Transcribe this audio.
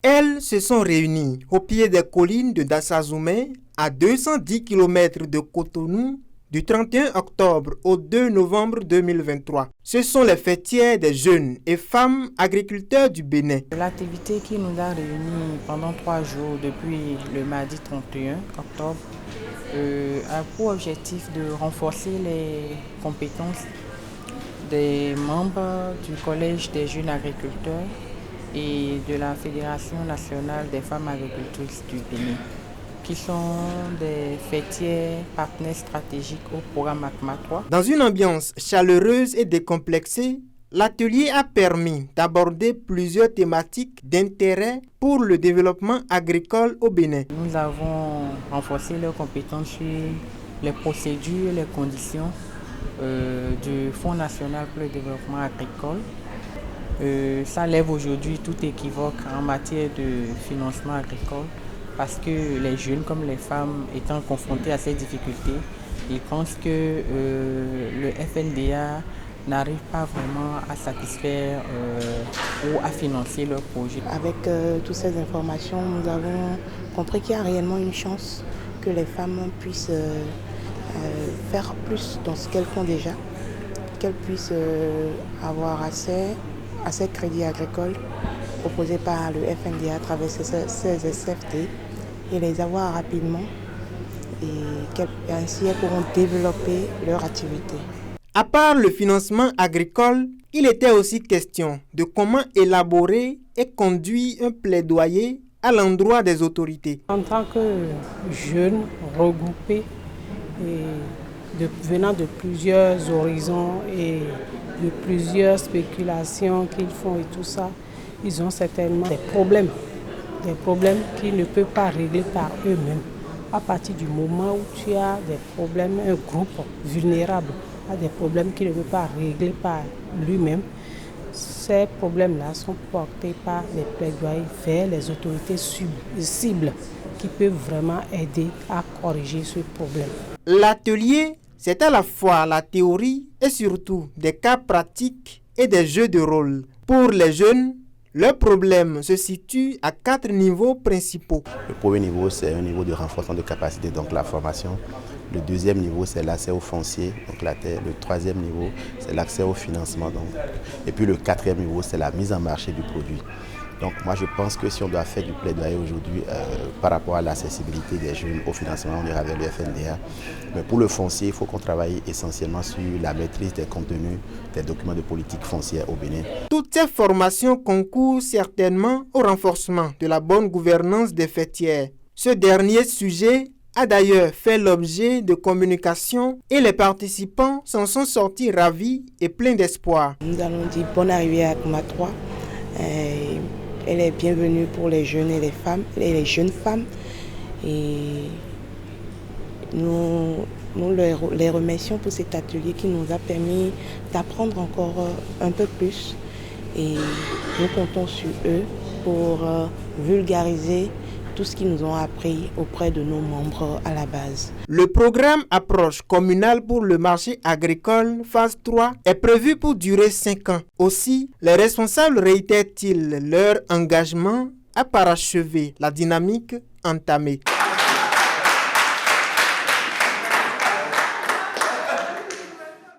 Elles se sont réunies au pied des collines de Dassazoumé, à 210 km de Cotonou, du 31 octobre au 2 novembre 2023. Ce sont les fêtières des jeunes et femmes agriculteurs du Bénin. L'activité qui nous a réunis pendant 3 jours depuis le mardi 31 octobre a pour objectif de renforcer les compétences des membres du Collège des jeunes agriculteurs et de la Fédération nationale des femmes agricultrices du Bénin, qui sont des fêtières partenaires stratégiques au programme ACMA 3. Dans une ambiance chaleureuse et décomplexée, l'atelier a permis d'aborder plusieurs thématiques d'intérêt pour le développement agricole au Bénin. Nous avons renforcé leurs compétences sur les procédures, les conditions du Fonds national pour le développement agricole. Ça lève aujourd'hui tout équivoque en matière de financement agricole parce que les jeunes comme les femmes étant confrontés à ces difficultés, ils pensent que le FNDA n'arrive pas vraiment à satisfaire ou à financer leurs projets. Avec toutes ces informations, nous avons compris qu'il y a réellement une chance que les femmes puissent faire plus dans ce qu'elles font déjà, qu'elles puissent avoir assez crédits agricoles proposés par le FNDA à travers ces SFT et les avoir rapidement et ainsi elles pourront développer leur activité. À part le financement agricole, il était aussi question de comment élaborer et conduire un plaidoyer à l'endroit des autorités. En tant que jeunes regroupés venant de plusieurs horizons et de plusieurs spéculations qu'ils font et tout ça, ils ont certainement des problèmes qu'ils ne peuvent pas régler par eux-mêmes. À partir du moment où tu as des problèmes, un groupe vulnérable a des problèmes qu'il ne peut pas régler par lui-même, ces problèmes-là sont portés par les plaidoyers vers les autorités cibles qui peuvent vraiment aider à corriger ce problème. L'atelier, c'est à la fois la théorie et surtout des cas pratiques et des jeux de rôle. Pour les jeunes, leur problème se situe à 4 niveaux principaux. Le premier niveau, c'est un niveau de renforcement de capacité, donc la formation. Le deuxième niveau, c'est l'accès au foncier, donc la terre. Le troisième niveau, c'est l'accès au financement. Et puis le quatrième niveau, c'est la mise en marché du produit. Donc moi, je pense que si on doit faire du plaidoyer aujourd'hui par rapport à l'accessibilité des jeunes au financement, on ira vers le FNDA. Mais pour le foncier, il faut qu'on travaille essentiellement sur la maîtrise des contenus des documents de politique foncière au Bénin. Toutes ces formations concourent certainement au renforcement de la bonne gouvernance des fêtières. Ce dernier sujet a d'ailleurs fait l'objet de communication et les participants s'en sont sortis ravis et pleins d'espoir. Nous allons dire bonne arrivée à ACMA 3. Elle est bienvenue pour les jeunes et les jeunes femmes. Et nous les remercions pour cet atelier qui nous a permis d'apprendre encore un peu plus. Et nous comptons sur eux pour vulgariser tout ce qu'ils nous ont appris auprès de nos membres à la base. Le programme Approche communale pour le marché agricole phase 3 est prévu pour durer 5 ans. Aussi, les responsables réitèrent-ils leur engagement à parachever la dynamique entamée.